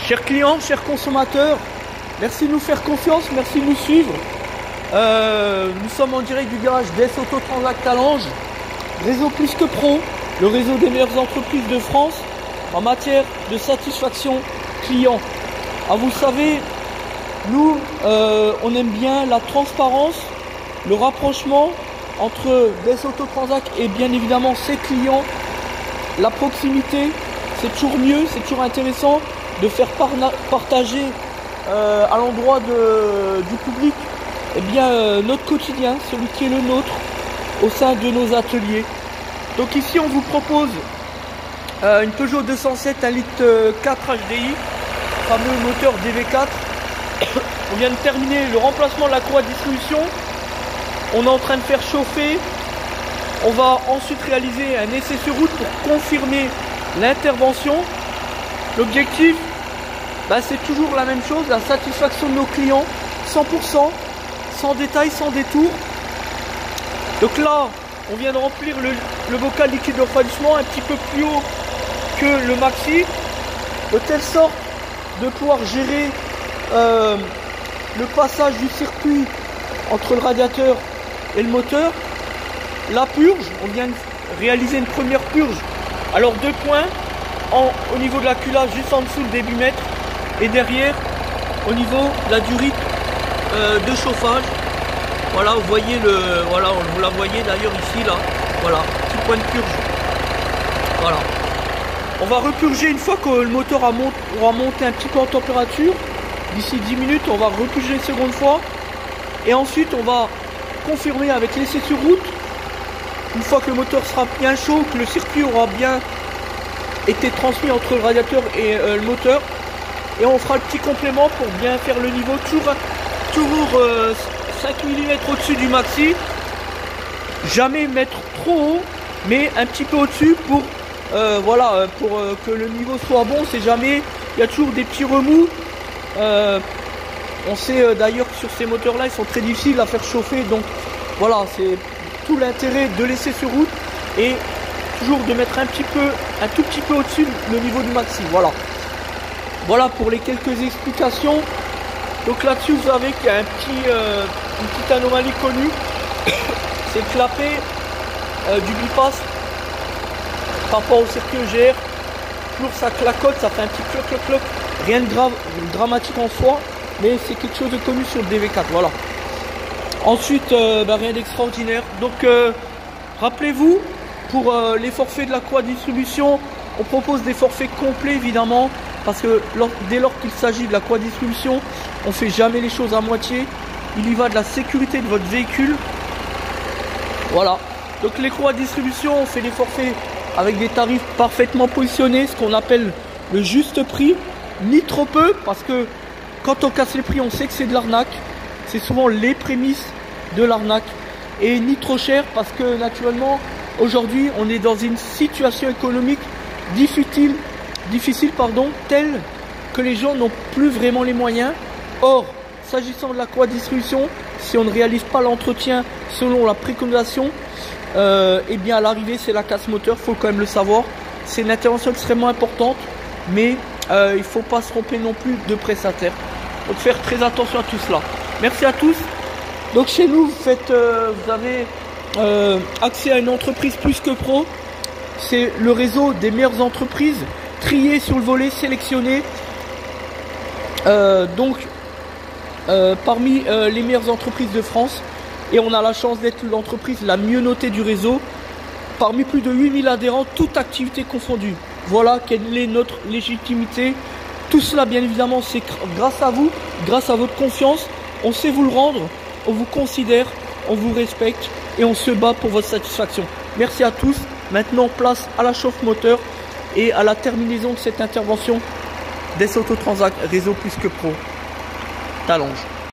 Chers clients, chers consommateurs, merci de nous faire confiance, merci de nous suivre. Nous sommes en direct du garage DS Auto Transact Talange, réseau plus que pro, le réseau des meilleures entreprises de France en matière de satisfaction client. Ah, vous le savez, nous, on aime bien la transparence, le rapprochement entre DS Auto Transact et bien évidemment ses clients, la proximité. C'est toujours mieux, c'est toujours intéressant de faire partager à l'endroit du public notre quotidien, celui qui est le nôtre au sein de nos ateliers. Donc ici on vous propose une Peugeot 207 1,4 litre HDI, fameux moteur DV4. On vient de terminer le remplacement de la courroie de distribution. On est en train de faire chauffer. On va ensuite réaliser un essai sur route pour confirmer l'intervention. L'objectif, c'est toujours la même chose, la satisfaction de nos clients, 100%, sans détail, sans détour. Donc là, on vient de remplir le bocal liquide de refroidissement un petit peu plus haut que le maxi, de telle sorte de pouvoir gérer le passage du circuit entre le radiateur et le moteur. La purge, on vient de réaliser une première purge. Alors 2 points au niveau de la culasse, juste en dessous le début mètre, et derrière au niveau de la durite de chauffage. Voilà, vous voyez vous la voyez d'ailleurs ici là. Voilà, petit point de purge. Voilà. On va repurger une fois que le moteur aura monté un petit peu en température. D'ici 10 minutes, on va repurger une seconde fois. Et ensuite, on va confirmer avec l'essai sur route. Une fois que le moteur sera bien chaud, que le circuit aura bien été transmis entre le radiateur et le moteur. Et on fera le petit complément pour bien faire le niveau. Toujours 5 mm au-dessus du maxi. Jamais mettre trop haut, mais un petit peu au-dessus pour que le niveau soit bon. C'est jamais, il y a toujours des petits remous. On sait d'ailleurs que sur ces moteurs là ils sont très difficiles à faire chauffer, donc voilà, c'est tout l'intérêt de laisser sur route et toujours de mettre un tout petit peu au-dessus le niveau du maxi. Voilà pour les quelques explications. Donc là-dessus vous savez qu'il y a une petite anomalie connue, c'est le clapet du bipass par rapport au circuit EGR. Toujours ça clacote, ça fait un petit cloc cloc cloc, rien de grave, dramatique en soi, mais c'est quelque chose de connu sur le DV4. Voilà. Ensuite rien d'extraordinaire. Donc rappelez-vous, pour les forfaits de la courroie de distribution, on propose des forfaits complets évidemment, parce que dès lors qu'il s'agit de la courroie de distribution, on ne fait jamais les choses à moitié. Il y va de la sécurité de votre véhicule. Voilà. Donc les courroies de distribution, on fait des forfaits avec des tarifs parfaitement positionnés, ce qu'on appelle le juste prix, ni trop peu, parce que quand on casse les prix, on sait que c'est de l'arnaque. C'est souvent les prémices de l'arnaque. Et ni trop cher, parce que naturellement, aujourd'hui, on est dans une situation économique difficile, telle que les gens n'ont plus vraiment les moyens. Or, s'agissant de la courroie de distribution, si on ne réalise pas l'entretien selon la préconisation, à l'arrivée c'est la casse moteur, il faut quand même le savoir. C'est une intervention extrêmement importante, mais il ne faut pas se tromper non plus de prestataire. Donc faire très attention à tout cela. Merci à tous. Donc chez nous, vous avez accès à une entreprise plus que pro. C'est le réseau des meilleures entreprises, triées sur le volet, sélectionnées. Parmi les meilleures entreprises de France. Et on a la chance d'être l'entreprise la mieux notée du réseau. Parmi plus de 8000 adhérents, toute activité confondue. Voilà quelle est notre légitimité. Tout cela, bien évidemment, c'est grâce à vous, grâce à votre confiance. On sait vous le rendre, on vous considère, on vous respecte et on se bat pour votre satisfaction. Merci à tous. Maintenant, place à la chauffe moteur et à la terminaison de cette intervention DS Auto Transact, réseau plus que pro. Talange.